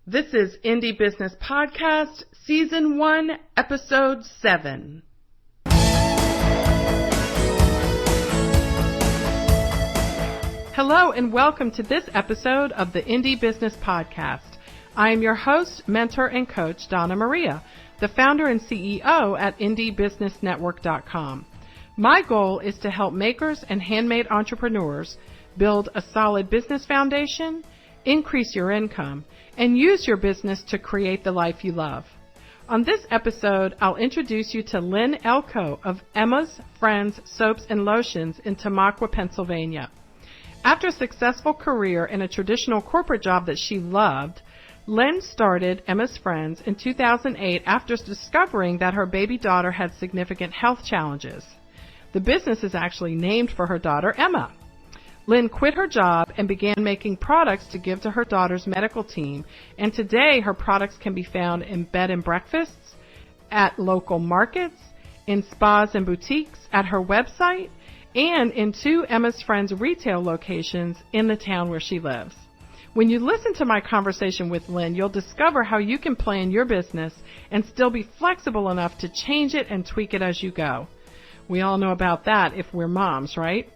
This is Indie Business Podcast, Season 1, Episode 7. Hello and welcome to this episode of the Indie Business Podcast. I am your host, mentor, and coach, Donna Maria, the founder and CEO at IndieBusinessNetwork.com. My goal is to help makers and handmade entrepreneurs build a solid business foundation, increase your income, and use your business to create the life you love. On this episode, I'll introduce you to Lynn Elko of Emma's Friends Soaps and Lotions in Tamaqua, Pennsylvania. After a successful career in a traditional corporate job that she loved, Lynn started Emma's Friends in 2008 after discovering that her baby daughter had significant health challenges. The business is actually named for her daughter, Emma. Lynn quit her job and began making products to give to her daughter's medical team, and today her products can be found in bed and breakfasts, at local markets, in spas and boutiques, at her website, and in 2 Emma's Friends retail locations in the town where she lives. When you listen to my conversation with Lynn, you'll discover how you can plan your business and still be flexible enough to change it and tweak it as you go. We all know about that if we're moms, right?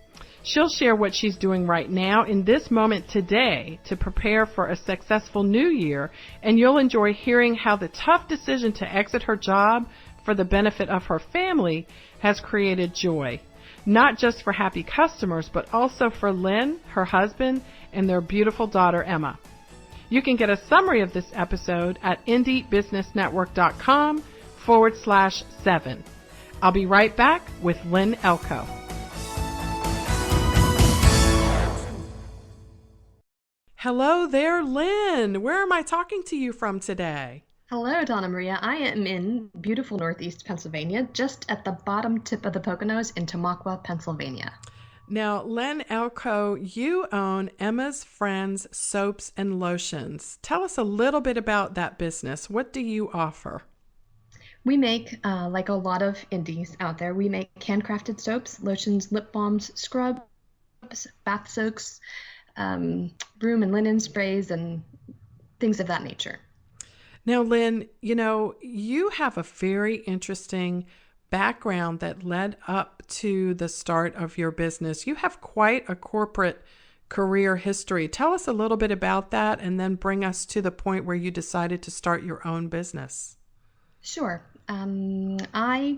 She'll share what she's doing right now in this moment today to prepare for a successful new year, and you'll enjoy hearing how the tough decision to exit her job for the benefit of her family has created joy, not just for happy customers, but also for Lynn, her husband, and their beautiful daughter, Emma. You can get a summary of this episode at indiebusinessnetwork.com/7. I'll be right back with Lynn Elko. Hello there, Lynn. Where am I talking to you from today? Hello, Donna Maria. I am in beautiful Northeast Pennsylvania, just at the bottom tip of the Poconos in Tamaqua, Pennsylvania. Now, Lynn Elko, you own Emma's Friends Soaps and Lotions. Tell us a little bit about that business. What do you offer? We make, like a lot of indies out there, we make handcrafted soaps, lotions, lip balms, scrubs, bath soaks, broom and linen sprays, and things of that nature. Now, Lynn, you have a very interesting background that led up to the start of your business. You have quite a corporate career history. Tell us a little bit about that and then bring us to the point where you decided to start your own business. Sure. The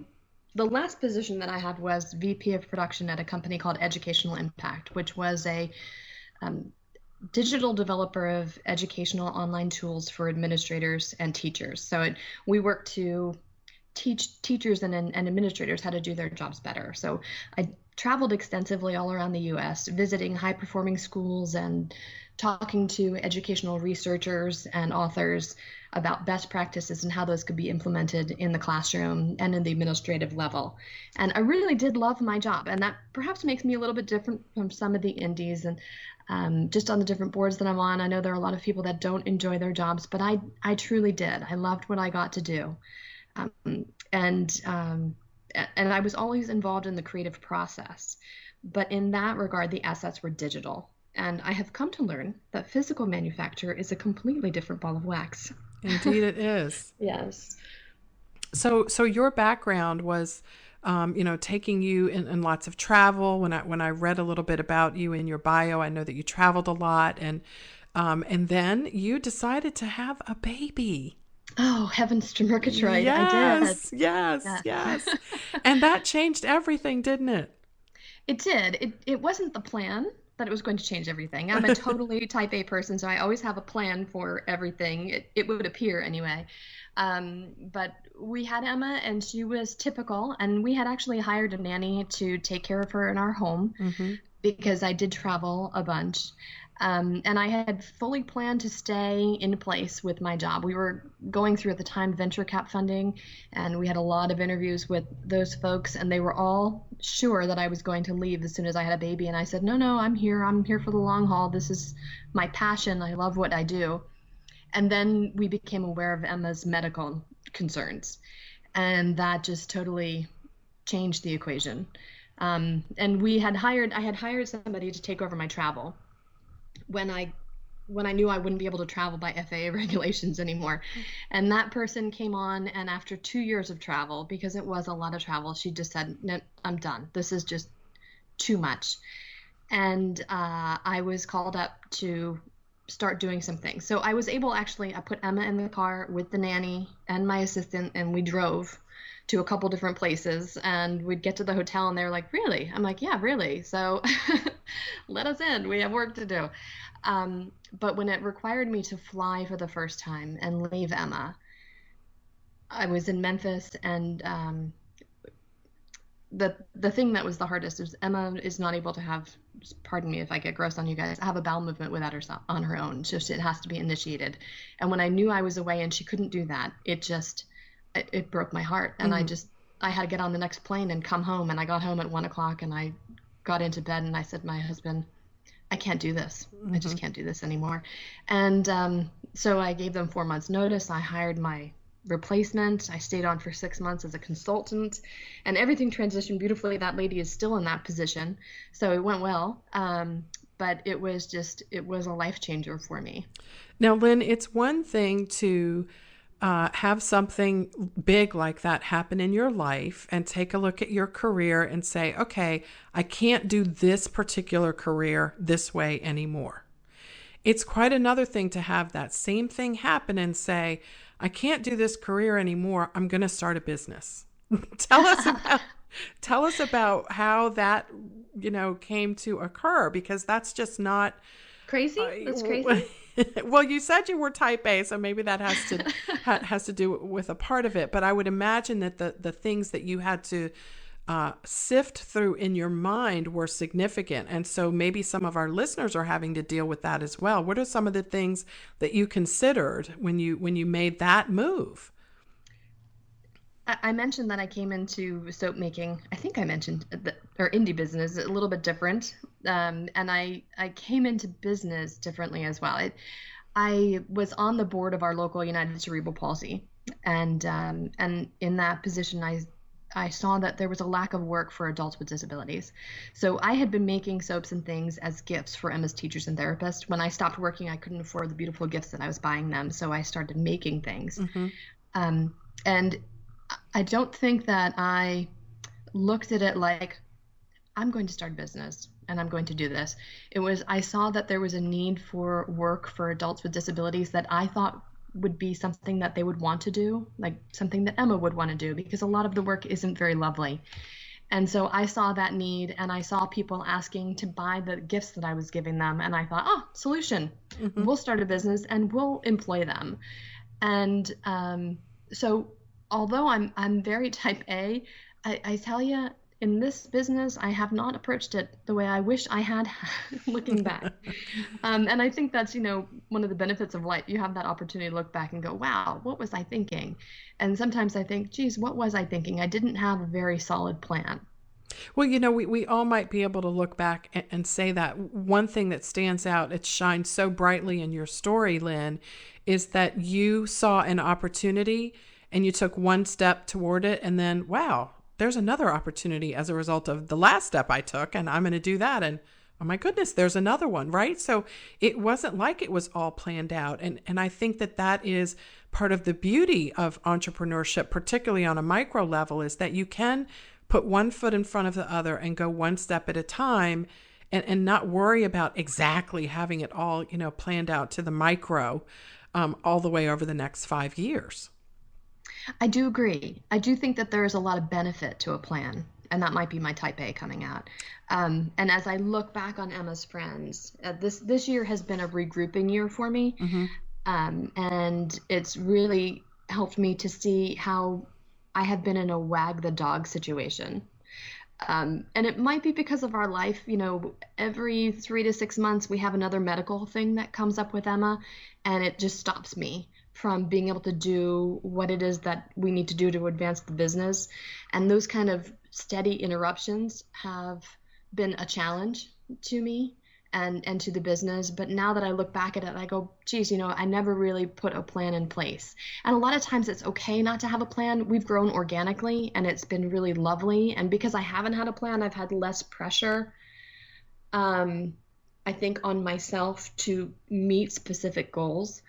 last position that I had was VP of production at a company called Educational Impact, which was a digital developer of educational online tools for administrators and teachers. So we work to teach teachers and administrators how to do their jobs better. So I traveled extensively all around the U.S., visiting high-performing schools and talking to educational researchers and authors about best practices and how those could be implemented in the classroom and in the administrative level. And I really did love my job, and that perhaps makes me a little bit different from some of the indies. And just on the different boards that I'm on, I know there are a lot of people that don't enjoy their jobs, but I truly did. I loved what I got to do. And I was always involved in the creative process. But in that regard, the assets were digital. And I have come to learn that physical manufacture is a completely different ball of wax. Indeed it is. Yes. So your background was, taking you in lots of travel. When I read a little bit about you in your bio, I know that you traveled a lot, and then you decided to have a baby. Oh, heavens to Murgatroyd. Yes, I did. Yes. And that changed everything, didn't it? It did. It wasn't the plan that it was going to change everything. I'm a totally type A person, so I always have a plan for everything. It would appear anyway. But we had Emma, and she was typical, and we had actually hired a nanny to take care of her in our home because I did travel a bunch. And I had fully planned to stay in place with my job. We were going through at the time venture cap funding, and we had a lot of interviews with those folks, and they were all sure that I was going to leave as soon as I had a baby. And I said, no, I'm here for the long haul. This is my passion. I love what I do. And then we became aware of Emma's medical concerns, and that just totally changed the equation. And I had hired somebody to take over my travel. When I when I knew I wouldn't be able to travel by FAA regulations anymore. And that person came on, and after 2 years of travel, because it was a lot of travel, she just said, no, I'm done. This is just too much. And I was called up to start doing some things. So I was able, actually, I put Emma in the car with the nanny and my assistant, and we drove to a couple different places, and we'd get to the hotel and they're like, really? I'm like, yeah, really. So let us in. We have work to do. But when it required me to fly for the first time and leave Emma, I was in Memphis, and the thing that was the hardest is Emma is not able to have, pardon me if I get gross on you guys, have a bowel movement without herself on her own. Just it has to be initiated. And when I knew I was away and she couldn't do that, it broke my heart. And I had to get on the next plane and come home. And I got home at 1:00, and I got into bed and I said to my husband, I can't do this. I just can't do this anymore. And so I gave them 4 months notice. I hired my replacement. I stayed on for 6 months as a consultant, and everything transitioned beautifully. That lady is still in that position, so it went well. But it was a life changer for me. Now, Lynn, it's one thing to have something big like that happen in your life and take a look at your career and say, okay, I can't do this particular career this way anymore. It's quite another thing to have that same thing happen and say, I can't do this career anymore. I'm going to start a business. Tell us about how that, came to occur, because that's just not crazy. That's crazy. Well, you said you were type A, so maybe that has to do with a part of it. But I would imagine that the things that you had to sift through in your mind were significant. And so maybe some of our listeners are having to deal with that as well. What are some of the things that you considered when you made that move? I mentioned that I came into soap making. I think I mentioned or indie business a little bit different. And I came into business differently as well. I was on the board of our local United Cerebral Palsy. And in that position, I saw that there was a lack of work for adults with disabilities. So I had been making soaps and things as gifts for Emma's teachers and therapists. When I stopped working, I couldn't afford the beautiful gifts that I was buying them. So I started making things. And I don't think that I looked at it like, I'm going to start a business and I'm going to do this. I saw that there was a need for work for adults with disabilities that I thought would be something that they would want to do, like something that Emma would want to do, because a lot of the work isn't very lovely. And so I saw that need, and I saw people asking to buy the gifts that I was giving them. And I thought, solution, we'll start a business and we'll employ them. And so although I'm very type A, I tell you, in this business, I have not approached it the way I wish I had looking back. And I think that's, one of the benefits of life. You have that opportunity to look back and go, wow, what was I thinking? And sometimes I think, geez, what was I thinking? I didn't have a very solid plan. Well, we all might be able to look back and say that. One thing that stands out, it shines so brightly in your story, Lynn, is that you saw an opportunity and you took one step toward it, and then, wow, there's another opportunity as a result of the last step I took, and I'm going to do that. And oh my goodness, there's another one, right? So it wasn't like it was all planned out. And I think that is part of the beauty of entrepreneurship, particularly on a micro level, is that you can put one foot in front of the other and go one step at a time, and not worry about exactly having it all, planned out to the micro, all the way over the next 5 years. I do agree. I do think that there is a lot of benefit to a plan, and that might be my type A coming out. And as I look back on Emma's friends, this year has been a regrouping year for me. And it's really helped me to see how I have been in a wag the dog situation. And it might be because of our life, every 3 to 6 months, we have another medical thing that comes up with Emma, and it just stops me from being able to do what it is that we need to do to advance the business. And those kind of steady interruptions have been a challenge to me and to the business. But now that I look back at it, I go, geez, I never really put a plan in place. And a lot of times it's okay not to have a plan. We've grown organically and it's been really lovely. And because I haven't had a plan, I've had less pressure. I think, on myself to meet specific goals,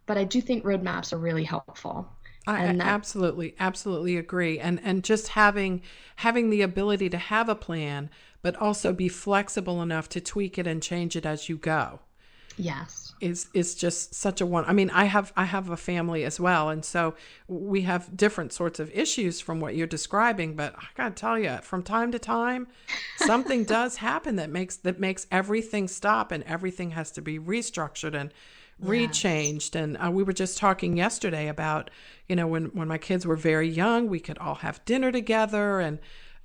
but I do think roadmaps are really helpful. I And that, absolutely agree. And just having the ability to have a plan, but also be flexible enough to tweak it and change it as you go yes. is just such a one. I mean, I have a family as well, and so we have different sorts of issues from what you're describing. But I gotta tell you, from time to time, something does happen that makes everything stop, and everything has to be restructured and Yes. rechanged. And we were just talking yesterday about, when my kids were very young, we could all have dinner together, and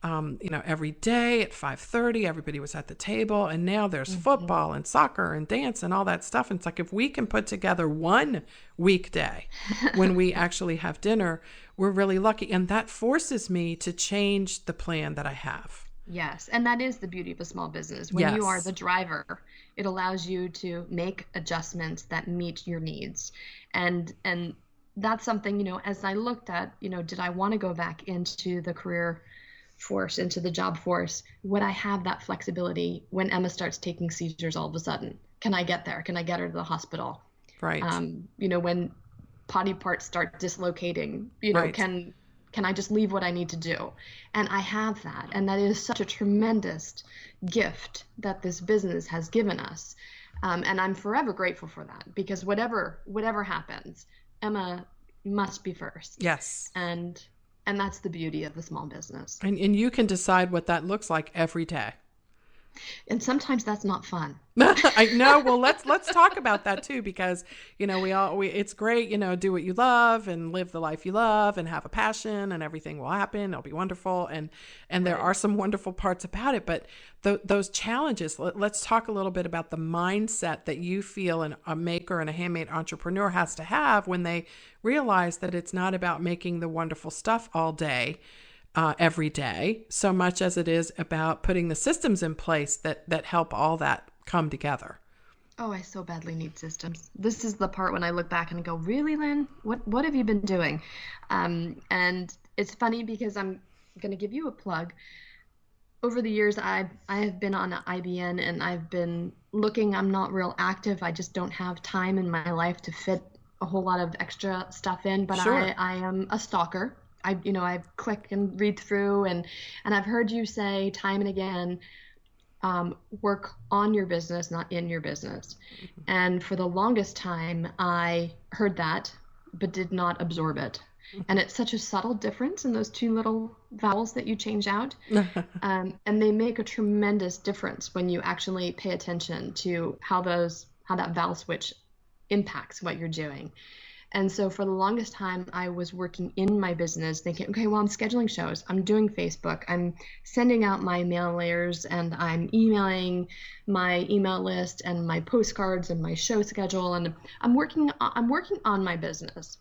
every day at 5:30, everybody was at the table, and now there's Mhm. football and soccer and dance and all that stuff. And it's like, if we can put together one weekday when we actually have dinner, we're really lucky. And that forces me to change the plan that I have. Yes, and that is the beauty of a small business. When you are Yes. the driver, it allows you to make adjustments that meet your needs. And that's something, as I looked at, did I want to go back into the career force, into the job force? Would I have that flexibility when Emma starts taking seizures all of a sudden? Can I get there? Can I get her to the hospital? Right. When potty parts start dislocating, Right. can I just leave what I need to do? And I have that. And that is such a tremendous gift that this business has given us. And I'm forever grateful for that, because whatever happens, Emma must be first. Yes. And that's the beauty of the small business. And you can decide what that looks like every day. And sometimes that's not fun. I know. Well, let's talk about that too, because it's great, do what you love and live the life you love and have a passion, and everything will happen. It'll be wonderful, and there Right. are some wonderful parts about it. But those challenges. Let's talk a little bit about the mindset that you feel a maker and a handmade entrepreneur has to have when they realize that it's not about making the wonderful stuff all day. Every day, so much as it is about putting the systems in place that help all that come together. Oh, I so badly need systems. This is the part when I look back and I go, really, Lynn? What have you been doing? And it's funny because I'm going to give you a plug. Over the years, I have been on IBN, and I've been looking. I'm not real active. I just don't have time in my life to fit a whole lot of extra stuff in. But Sure. I am a stalker. I click and read through, and I've heard you say time and again, work on your business, not in your business. And for the longest time, I heard that, but did not absorb it. And it's such a subtle difference in those two little vowels that you change out. And they make a tremendous difference when you actually pay attention to how that vowel switch impacts what you're doing. And so for the longest time, I was working in my business thinking, okay, well, I'm scheduling shows, I'm doing Facebook, I'm sending out my mailers, and I'm emailing my email list and my postcards and my show schedule, and I'm working on my business.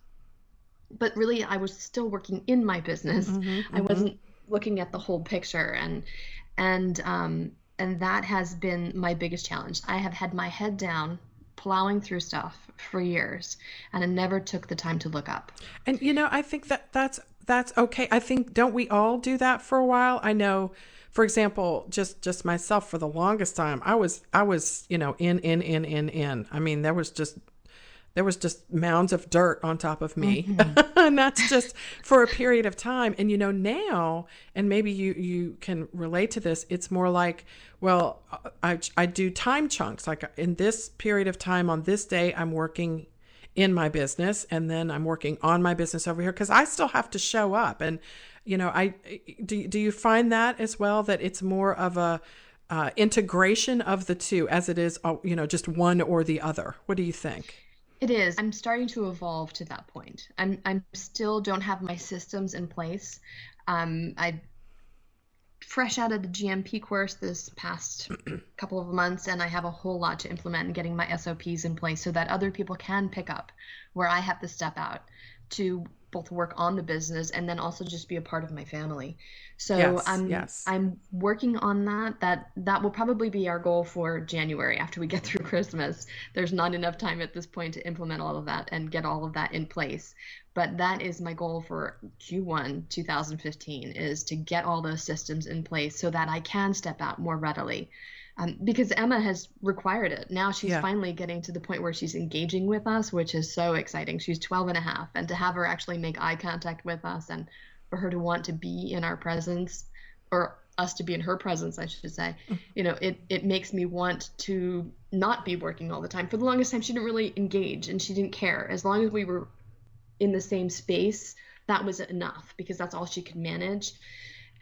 But really, I was still working in my business. I wasn't looking at the whole picture, and that has been my biggest challenge. I have had my head down, plowing through stuff for years, and I never took the time to look up. And I think that's okay. I think, don't we all do that for a while? I know, for example, just myself, for the longest time, I was in. I mean, there was just mounds of dirt on top of me. And that's just for a period of time. And now, and maybe you can relate to this, it's more like, well, I do time chunks. Like, in this period of time on this day, I'm working in my business, and then I'm working on my business over here, because I still have to show up. And do you find that as well, that it's more of a integration of the two, as it is just one or the other? What do you think? It is. I'm starting to evolve to that point. I'm still don't have my systems in place. I fresh out of the GMP course this past couple of months, and I have a whole lot to implement and getting my SOPs in place so that other people can pick up where I have to step out to both work on the business and then also just be a part of my family. So Yes. I'm working on that. That will probably be our goal for January after we get through Christmas. There's not enough time at this point to implement all of that and get all of that in place. But that is my goal for Q1 2015, is to get all those systems in place so that I can step out more readily. because Emma has required it. Now she's Yeah. finally getting to the point where she's engaging with us, which is so exciting. She's 12 and a half, and to have her actually make eye contact with us and for her to want to be in our presence, or us to be in her presence, I should say, it makes me want to not be working all the time. For the longest time, she didn't really engage and she didn't care. As long as we were in the same space, that was enough because that's all she could manage.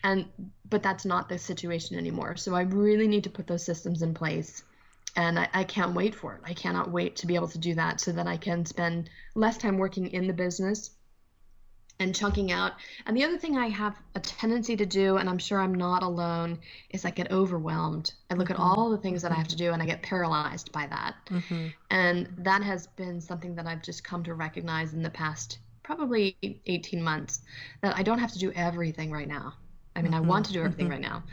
But that's not the situation anymore. So I really need to put those systems in place. And I can't wait for it. I cannot wait to be able to do that so that I can spend less time working in the business and chunking out. And the other thing I have a tendency to do, and I'm sure I'm not alone, is I get overwhelmed. I look at all the things that I have to do and I get paralyzed by that. And that has been something that I've just come to recognize in the past probably 18 months, that I don't have to do everything right now. I mean, I want to do everything right now,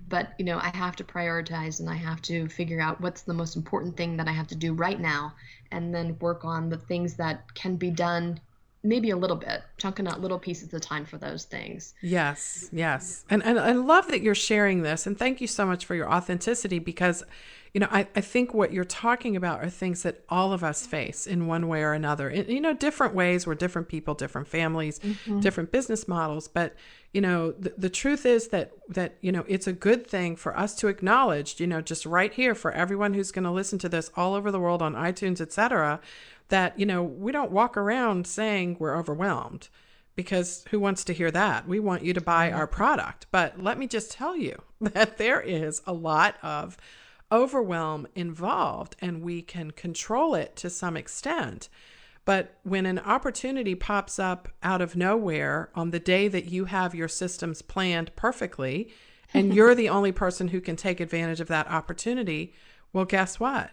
but I have to prioritize and I have to figure out what's the most important thing that I have to do right now, and then work on the things that can be done maybe a little bit, chunking out little pieces of time for those things. Yes, yes. And I love that you're sharing this. And thank you so much for your authenticity, because, I think what you're talking about are things that all of us face in one way or another. In, different ways. We're different people, different families, different business models. But, the truth is that, it's a good thing for us to acknowledge, just right here for everyone who's going to listen to this all over the world on iTunes, et cetera, that, we don't walk around saying we're overwhelmed, because who wants to hear that? We want you to buy our product. But let me just tell you that there is a lot of overwhelm involved, and we can control it to some extent. But when an opportunity pops up out of nowhere on the day that you have your systems planned perfectly, and you're the only person who can take advantage of that opportunity, well, guess what?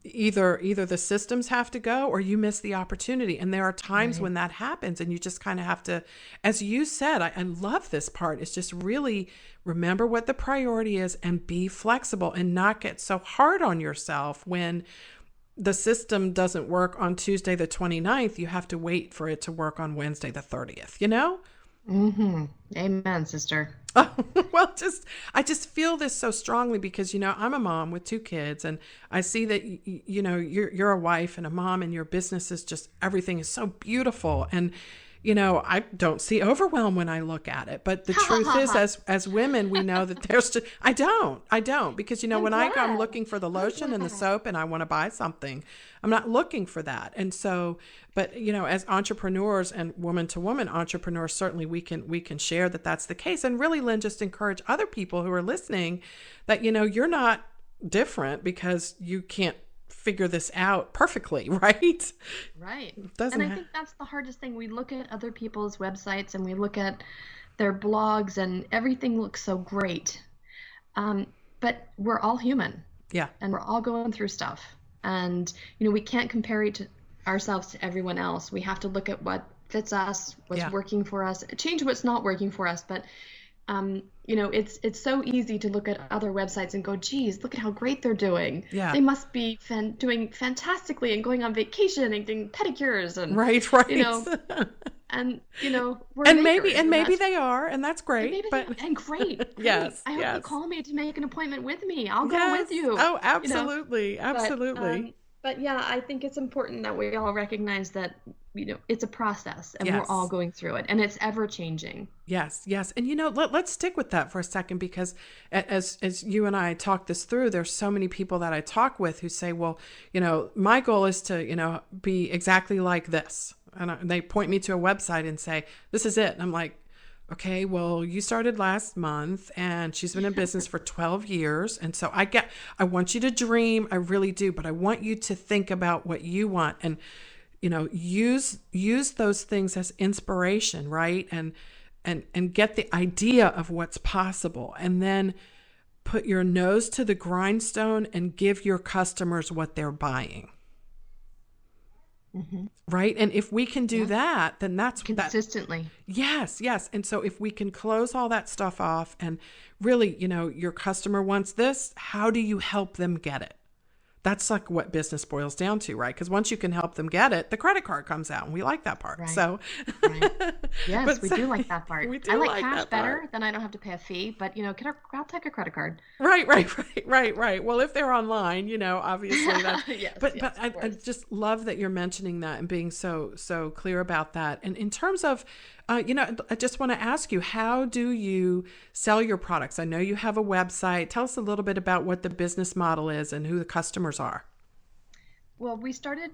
Either the systems have to go or you miss the opportunity. And there are times when that happens, and you just kind of have to, as you said, I love this part, is just really remember what the priority is and be flexible and not get so hard on yourself when the system doesn't work on Tuesday the 29th. You have to wait for it to work on Wednesday the 30th, Amen, sister. Well, I just feel this so strongly because, I'm a mom with 2 kids, and I see that, you're a wife and a mom, and your business is just, everything is so beautiful. And, I don't see overwhelm when I look at it. But the truth is, as women, we know that there's just, I don't, because, when I'm looking for the lotion and the soap and I want to buy something, I'm not looking for that. And so, but, as entrepreneurs and woman to woman entrepreneurs, certainly we can share that that's the case. And really, Lynn, just encourage other people who are listening that, you're not different because you can't figure this out perfectly, right? Right. And I think that's the hardest thing. We look at other people's websites and we look at their blogs and everything looks so great. But we're all human. Yeah. And we're all going through stuff. And, we can't compare ourselves to everyone else. We have to look at what fits us, what's working for us, change what's not working for us. But it's so easy to look at other websites and go, geez, look at how great they're doing. Yeah. They must be doing fantastically and going on vacation and doing pedicures and right. and we're and maybe they are, and that's great. And great. Yes. I hope you call me to make an appointment with me. I'll go with you. Oh, absolutely, absolutely. But yeah, I think it's important that we all recognize that, it's a process and we're all going through it, and it's ever changing. Yes. And, let's stick with that for a second, because as you and I talk this through, there's so many people that I talk with who say, well, my goal is to, be exactly like this. And they point me to a website and say, this is it. And I'm like, okay, well, you started last month and she's been in business for 12 years. And so I want you to dream. I really do. But I want you to think about what you want and, use those things as inspiration, right? And get the idea of what's possible. And then put your nose to the grindstone and give your customers what they're buying. Mm-hmm. Right. And if we can do that, then that's consistently. Yes. And so if we can close all that stuff off and really, your customer wants this, how do you help them get it? that's like what business boils down to, right? Because once you can help them get it, the credit card comes out, and we like that part. Right. So, right. Yes, we do like that part. We do I like like cash that better, part. then I don't have to pay a fee. But I'll take a credit card. Right. Well, if they're online, obviously that's. Yes, But yes, I just love that you're mentioning that and being so clear about that. And in terms of, I just want to ask you, how do you sell your products? I know you have a website. Tell us a little bit about what the business model is and who the customers are. Well, we started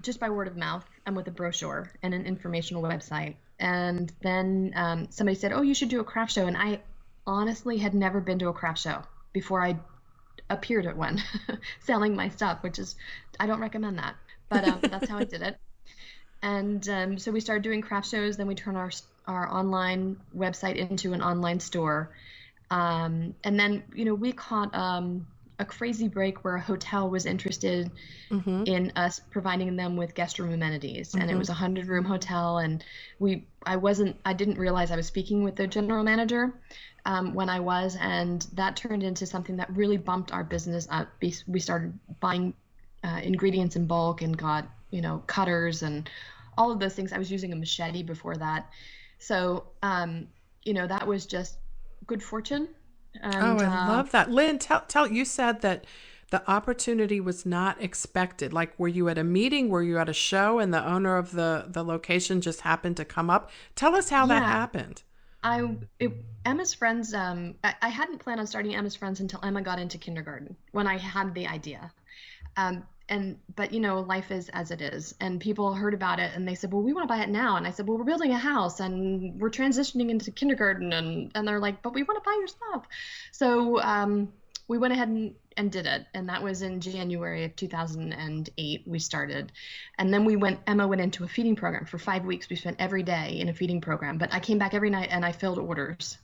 just by word of mouth and with a brochure and an informational website. And then somebody said, "Oh, you should do a craft show." And I honestly had never been to a craft show before I appeared at one selling my stuff, which is, I don't recommend that. But that's how I did it. And so we started doing craft shows. Then we turned our online website into an online store. And then, we caught a crazy break where a hotel was interested in us providing them with guest room amenities. And it was a 100-room hotel. And I didn't realize I was speaking with the general manager when I was. And that turned into something that really bumped our business up. We started buying ingredients in bulk and got, cutters and all of those things. I was using a machete before that. So, that was just good fortune. And, I love that. Lynn, tell, you said that the opportunity was not expected. Like, were you at a meeting? Were you at a show and the owner of the location just happened to come up? Tell us how that happened. Emma's Friends, I hadn't planned on starting Emma's Friends until Emma got into kindergarten when I had the idea. But life is as it is, and people heard about it and they said, "Well, we want to buy it now." And I said, "Well, we're building a house and we're transitioning into kindergarten." And they're like, "But we want to buy your stuff." So we went ahead and did it. And that was in January of 2008 we started. And then Emma went into a feeding program for 5 weeks. We spent every day in a feeding program, but I came back every night and I filled orders.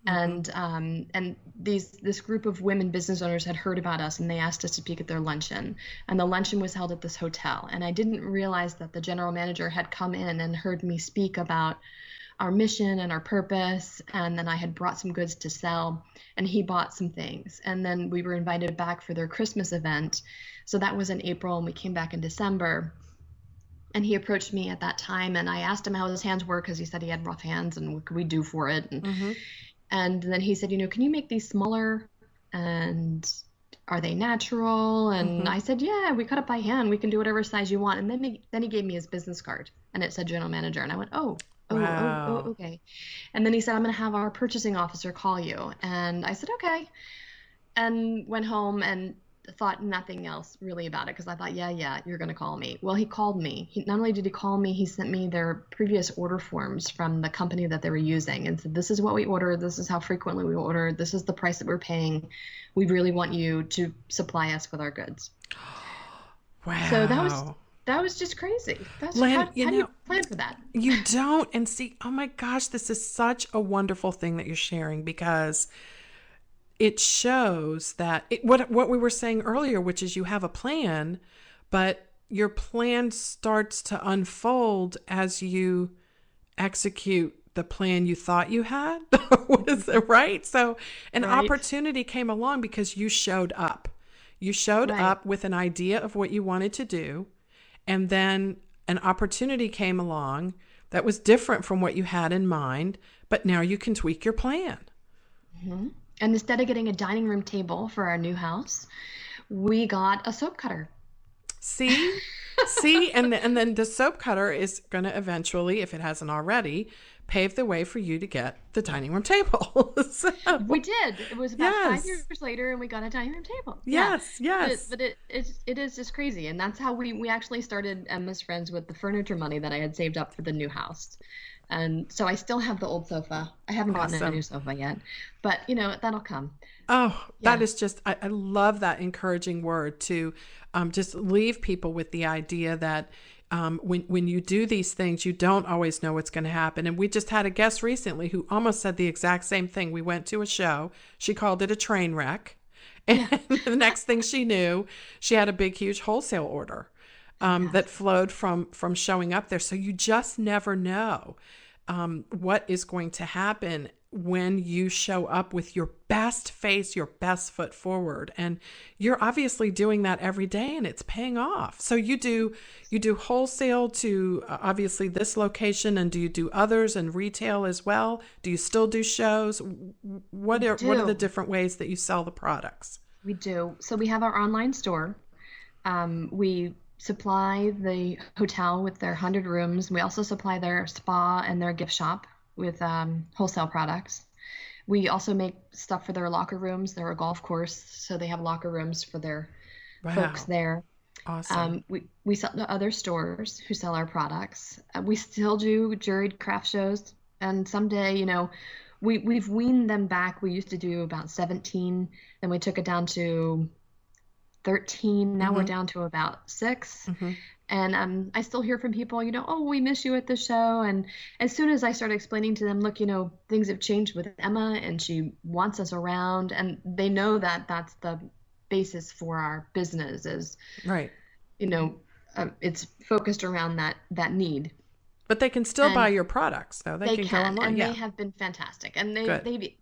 And this group of women business owners had heard about us and they asked us to speak at their luncheon, and the luncheon was held at this hotel. And I didn't realize that the general manager had come in and heard me speak about our mission and our purpose. And then I had brought some goods to sell and he bought some things. And then we were invited back for their Christmas event. So that was in April and we came back in December. And he approached me at that time and I asked him how his hands were because he said he had rough hands and what could we do for it. And then he said, "Can you make these smaller? And are they natural?" And I said, "Yeah, we cut it by hand. We can do whatever size you want." And then he gave me his business card and it said general manager. And I went, oh, okay. And then he said, "I'm going to have our purchasing officer call you." And I said, "Okay." And went home and thought nothing else really about it because I thought, yeah, you're going to call me. Well, he called me. Not only did he call me, he sent me their previous order forms from the company that they were using and said, "This is what we order. This is how frequently we order. This is the price that we're paying. We really want you to supply us with our goods." Wow. So that was just crazy. Lynn, how do you plan for that? You don't. And see, oh my gosh, this is such a wonderful thing that you're sharing because it shows that what we were saying earlier, which is you have a plan, but your plan starts to unfold as you execute the plan you thought you had. What is it, right? So an opportunity came along because you showed up. You showed up with an idea of what you wanted to do, and then an opportunity came along that was different from what you had in mind, but now you can tweak your plan. And instead of getting a dining room table for our new house, we got a soap cutter. See, and then the soap cutter is going to eventually, if it hasn't already, pave the way for you to get the dining room table. So, we did. It was about 5 years later, and we got a dining room table. Yes. But it is just crazy, and that's how we actually started Emma's Friends with the furniture money that I had saved up for the new house. And so I still have the old sofa. I haven't gotten a new sofa yet, but that'll come. Oh, that is just, I love that encouraging word to just leave people with the idea that when you do these things, you don't always know what's going to happen. And we just had a guest recently who almost said the exact same thing. We went to a show. She called it a train wreck. And the next thing she knew, she had a big, huge wholesale order that flowed from showing up there. So you just never know what is going to happen when you show up with your best face, your best foot forward. And you're obviously doing that every day, and it's paying off. So you do wholesale to obviously this location, and do you do others and retail as well? Do you still do shows? What are the different ways that you sell the products? We do. So we have our online store. We supply the hotel with their 100 rooms. We also supply their spa and their gift shop with wholesale products. We also make stuff for their locker rooms. They're a golf course, so they have locker rooms for their folks there. Awesome. We sell to other stores who sell our products. We still do juried craft shows, and someday, we've weaned them back. We used to do about 17, then we took it down to 13. Now we're down to about 6. And I still hear from people, oh, we miss you at the show. And as soon as I started explaining to them, look, things have changed with Emma and she wants us around, and they know that that's the basis for our business is, right. It's focused around that need. But they can still buy your products, though. They can go online. And they have been fantastic. And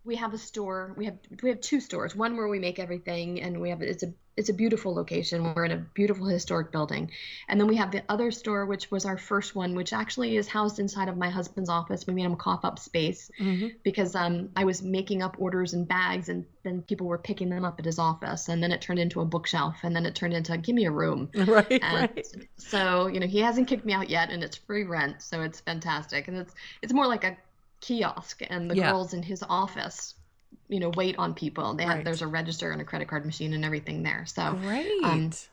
we have a store. We have 2 stores. One where we make everything, and it's a beautiful location. We're in a beautiful historic building. And then we have the other store, which was our first one, which actually is housed inside of my husband's office. We made him cough up space because I was making up orders in bags, and then people were picking them up at his office. And then it turned into a bookshelf, and then it turned into give me a room. Right. So, he hasn't kicked me out yet, and it's free rent. So it's fantastic. And it's more like a kiosk, and the girls in his office wait on people. There's a register and a credit card machine and everything there. So great.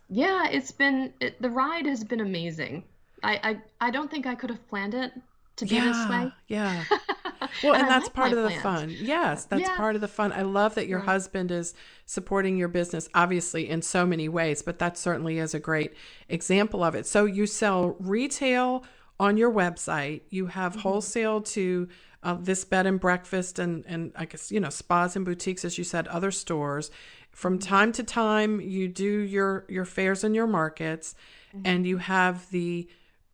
The ride has been amazing. I don't think I could have planned it to be this way. Yeah. Well, and that's part of the fun. Yes, that's part of the fun. I love that your husband is supporting your business, obviously in so many ways, but that certainly is a great example of it. So you sell retail on your website. You have wholesale to this bed and breakfast and I guess, spas and boutiques, as you said, other stores. From time to time, you do your fairs and your markets, and you have the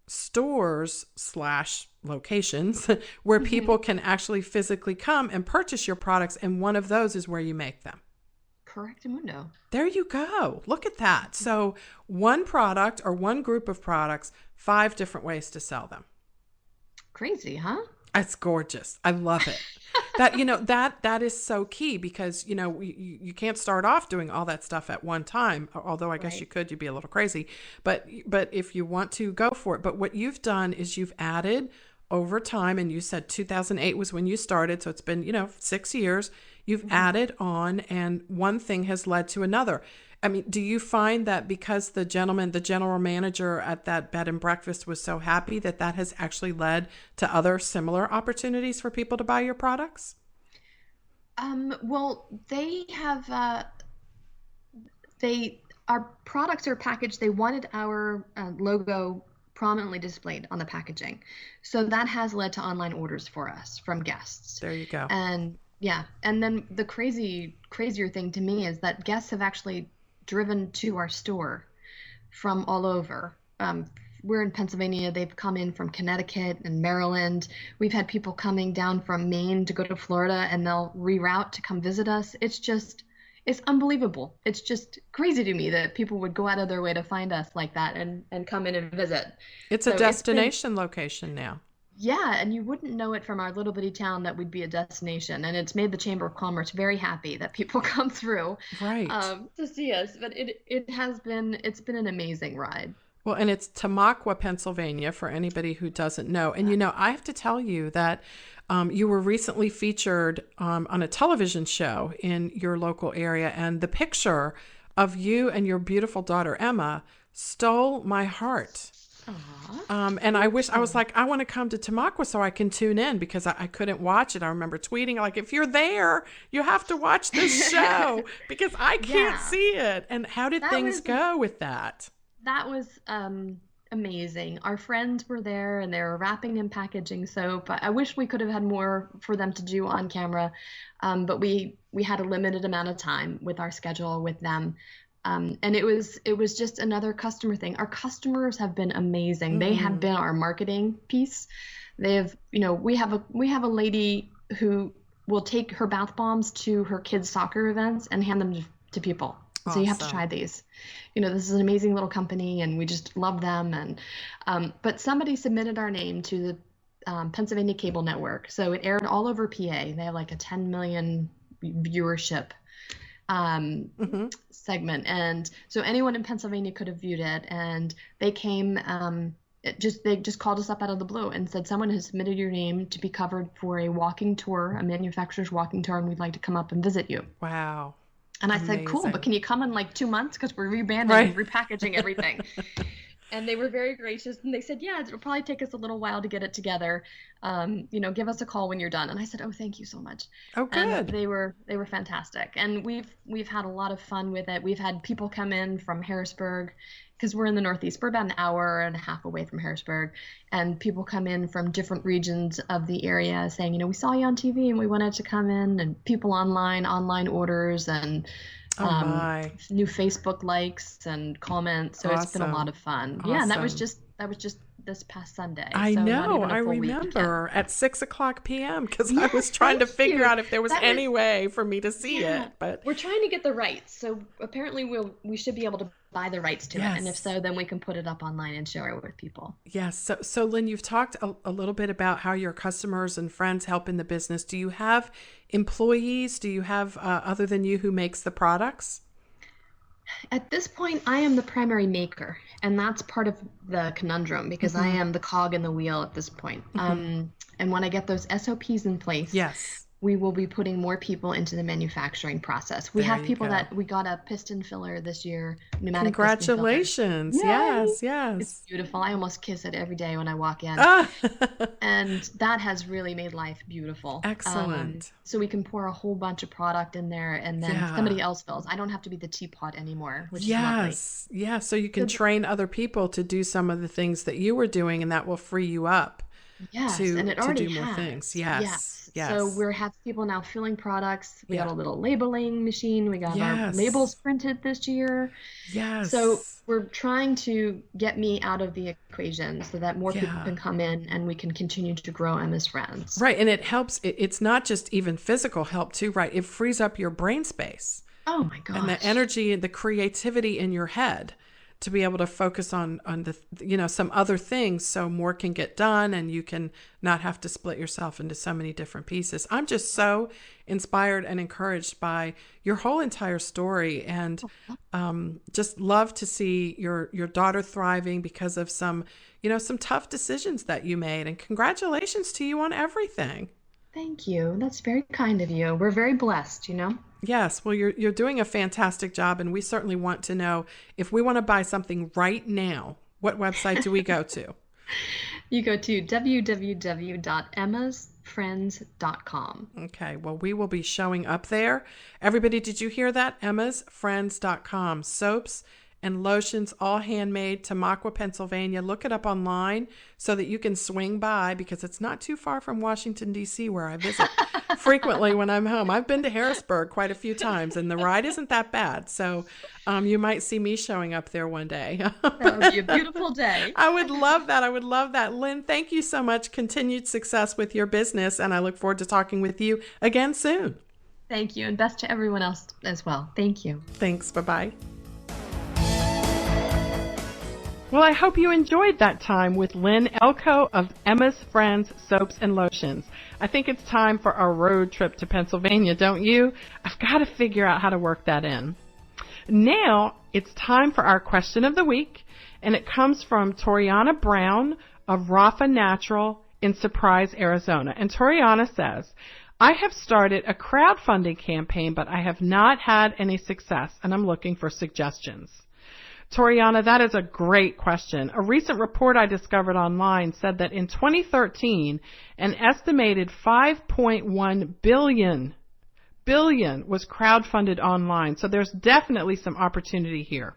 stores / locations where people can actually physically come and purchase your products. And one of those is where you make them. Correct, Mundo. There you go. Look at that. So one product or one group of products, 5 different ways to sell them. Crazy, huh? It's gorgeous. I love it. That is so key because, you can't start off doing all that stuff at one time, although I guess you could, you'd be a little crazy, but if you want to, go for it. But what you've done is you've added over time, and you said 2008 was when you started. So it's been, 6 years. You've added on, and one thing has led to another. I mean, do you find that because the general manager at that bed and breakfast was so happy that has actually led to other similar opportunities for people to buy your products? Well, they have, our products are packaged. They wanted our logo prominently displayed on the packaging. So that has led to online orders for us from guests. There you go. And then the crazier thing to me is that guests have actually driven to our store from all over. We're in Pennsylvania. They've come in from Connecticut and Maryland. We've had people coming down from Maine to go to Florida, and they'll reroute to come visit us. It's unbelievable. It's just crazy to me that people would go out of their way to find us like that and come in and visit. It's a destination location now. Yeah, and you wouldn't know it from our little bitty town that we'd be a destination, and it's made the Chamber of Commerce very happy that people come through to see us. But it's been an amazing ride. Well, and it's Tamaqua, Pennsylvania, for anybody who doesn't know. And I have to tell you that you were recently featured on a television show in your local area, and the picture of you and your beautiful daughter Emma stole my heart. And I was like, I want to come to Tamaqua so I can tune in, because I couldn't watch it. I remember tweeting like, if you're there, you have to watch this show because I can't see it. And how did things go with that? That was amazing. Our friends were there, and they were wrapping and packaging soap. I wish we could have had more for them to do on camera, but we had a limited amount of time with our schedule with them. And it was just another customer thing. Our customers have been amazing. They have been our marketing piece. They have, we have a lady who will take her bath bombs to her kids' soccer events and hand them to people. So you have to try these. This is an amazing little company, and we just love them. And but somebody submitted our name to the Pennsylvania Cable Network, so it aired all over PA. They have like a 10 million viewership segment, and so anyone in Pennsylvania could have viewed it. And they came. They just called us up out of the blue and said, someone has submitted your name to be covered for a walking tour, a manufacturer's walking tour, and we'd like to come up and visit you. Wow. And I said, cool, but can you come in like 2 months? Because we're rebranding and repackaging everything. And they were very gracious. And they said, yeah, it'll probably take us a little while to get it together. Give us a call when you're done. And I said, oh, thank you so much. Oh, good. And they were fantastic. And we've had a lot of fun with it. We've had people come in from Harrisburg, because we're in the Northeast. We're about an hour and a half away from Harrisburg. And people come in from different regions of the area saying, we saw you on TV and we wanted to come in. And people online orders, and new Facebook likes and comments. So It's been a lot of fun. Awesome. Yeah, and that was just this past Sunday. I know. I remember at 6:00 p.m. because I was trying to figure out if there was any way for me to see it. But we're trying to get the rights. So apparently we should be able to buy the rights to it. And if so, then we can put it up online and share it with people. Yes. So Lynn, you've talked a little bit about how your customers and friends help in the business. Do you have employees? Do you have other than you who makes the products? At this point, I am the primary maker, and that's part of the conundrum, because I am the cog in the wheel at this point. And when I get those SOPs in place, we will be putting more people into the manufacturing process. We have people that we got a piston filler this year, pneumatic Congratulations. Yes. It's beautiful. I almost kiss it every day when I walk in. And that has really made life beautiful. Excellent. So we can pour a whole bunch of product in there, and then somebody else fills. I don't have to be the teapot anymore, which is lovely. Yeah, so you can train other people to do some of the things that you were doing, and that will free you up. Yes, and it already to do more things. Yes. So we have people now filling products. We got a little labeling machine. We got our labels printed this year. Yes. So we're trying to get me out of the equation so that more people can come in and we can continue to grow Emma's Friends. Right, and it helps. It's not just even physical help too, right? It frees up your brain space. Oh my gosh. And the energy and the creativity in your head to be able to focus on the, some other things, so more can get done and you can not have to split yourself into so many different pieces. I'm just so inspired and encouraged by your whole entire story, and just love to see your daughter thriving because of some tough decisions that you made, and congratulations to you on everything. Thank you. That's very kind of you. We're very blessed, Yes. Well, you're doing a fantastic job, and we certainly want to know, if we want to buy something right now, what website do we go to? You go to www.emmasfriends.com. Okay. Well, we will be showing up there. Everybody, did you hear that? emmasfriends.com. Soaps and lotions, all handmade, Tamaqua, Pennsylvania. Look it up online so that you can swing by, because it's not too far from Washington, D.C., where I visit frequently when I'm home. I've been to Harrisburg quite a few times, and the ride isn't that bad. So you might see me showing up there one day. That would be a beautiful day. I would love that. Lynn, thank you so much. Continued success with your business, and I look forward to talking with you again soon. Thank you, and best to everyone else as well. Thank you. Thanks. Bye-bye. Well, I hope you enjoyed that time with Lynn Elko of Emma's Friends Soaps and Lotions. I think it's time for our road trip to Pennsylvania, don't you? I've got to figure out how to work that in. Now, it's time for our question of the week, and it comes from Toriana Brown of Rafa Natural in Surprise, Arizona. And Toriana says, I have started a crowdfunding campaign, but I have not had any success, and I'm looking for suggestions. Toriana, that is a great question. A recent report I discovered online said that in 2013, an estimated $5.1 billion was crowdfunded online. So there's definitely some opportunity here.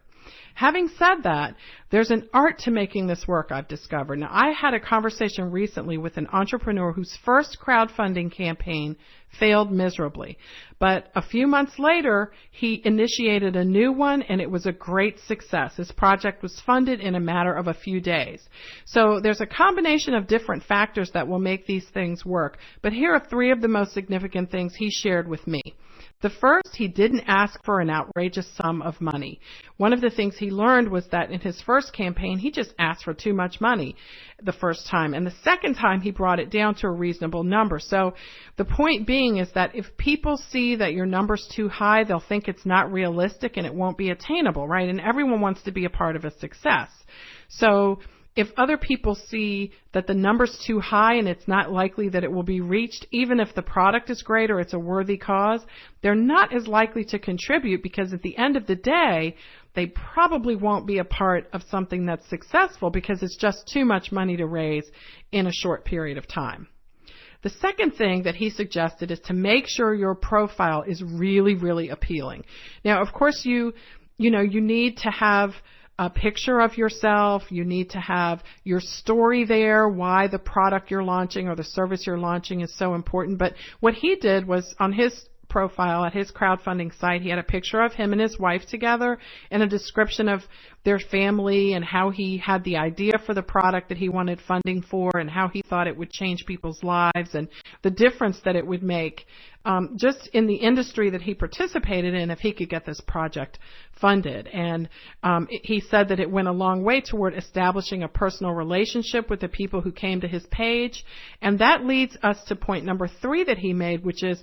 Having said that, there's an art to making this work, I've discovered. Now, I had a conversation recently with an entrepreneur whose first crowdfunding campaign failed miserably. But a few months later, he initiated a new one, and it was a great success. His project was funded in a matter of a few days. So there's a combination of different factors that will make these things work. But here are 3 of the most significant things he shared with me. The first, he didn't ask for an outrageous sum of money. One of the things he learned was that in his first campaign, he just asked for too much money the first time. And the second time, he brought it down to a reasonable number. So the point being is that if people see that your number's too high, they'll think it's not realistic and it won't be attainable, right? And everyone wants to be a part of a success. So if other people see that the number's too high and it's not likely that it will be reached, even if the product is great or it's a worthy cause, they're not as likely to contribute, because at the end of the day, they probably won't be a part of something that's successful because it's just too much money to raise in a short period of time. The second thing that he suggested is to make sure your profile is really, really appealing. Now, of course, you need to have a picture of yourself. You need to have your story there, why the product you're launching or the service you're launching is so important. But what he did was, on his profile at his crowdfunding site, he had a picture of him and his wife together and a description of their family and how he had the idea for the product that he wanted funding for and how he thought it would change people's lives and the difference that it would make just in the industry that he participated in if he could get this project funded. And he said that it went a long way toward establishing a personal relationship with the people who came to his page. And that leads us to point number 3 that he made, which is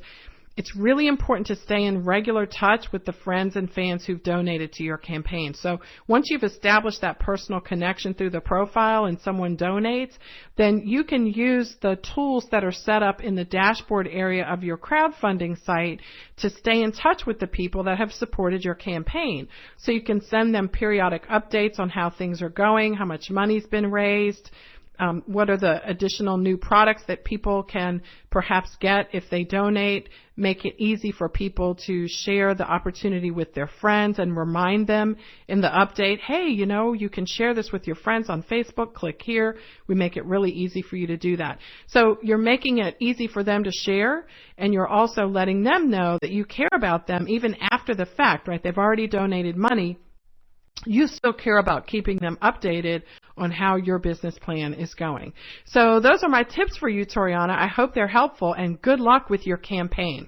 it's really important to stay in regular touch with the friends and fans who've donated to your campaign. So once you've established that personal connection through the profile and someone donates, then you can use the tools that are set up in the dashboard area of your crowdfunding site to stay in touch with the people that have supported your campaign. So you can send them periodic updates on how things are going, how much money's been raised, what are the additional new products that people can perhaps get if they donate, make it easy for people to share the opportunity with their friends and remind them in the update, hey, you can share this with your friends on Facebook, click here. We make it really easy for you to do that. So you're making it easy for them to share, and you're also letting them know that you care about them even after the fact, right? They've already donated money. You still care about keeping them updated on how your business plan is going. So those are my tips for you, Toriana. I hope they're helpful, and good luck with your campaign.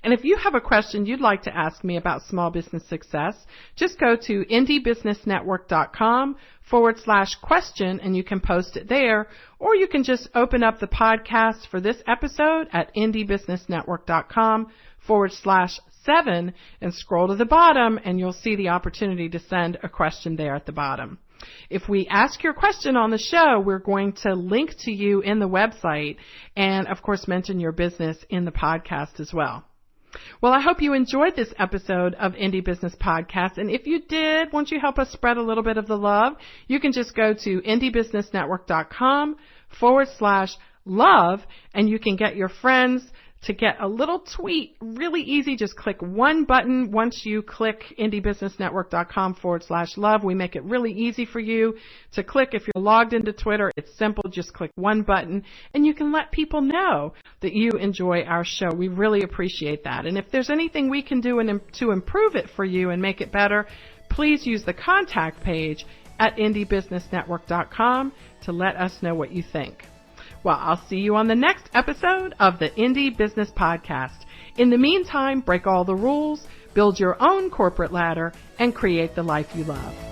And if you have a question you'd like to ask me about small business success, just go to indiebusinessnetwork.com/question and you can post it there, or you can just open up the podcast for this episode at indiebusinessnetwork.com/7 and scroll to the bottom, and you'll see the opportunity to send a question there at the bottom. If we ask your question on the show, we're going to link to you in the website and, of course, mention your business in the podcast as well. Well, I hope you enjoyed this episode of Indie Business Podcast. And if you did, won't you help us spread a little bit of the love? You can just go to indiebusinessnetwork.com/love, and you can get your friends to get a little tweet, really easy. Just click one button. Once you click indiebusinessnetwork.com/love, we make it really easy for you to click. If you're logged into Twitter, it's simple. Just click one button and you can let people know that you enjoy our show. We really appreciate that. And if there's anything we can do to improve it for you and make it better, please use the contact page at indiebusinessnetwork.com to let us know what you think. Well, I'll see you on the next episode of the Indie Business Podcast. In the meantime, break all the rules, build your own corporate ladder, and create the life you love.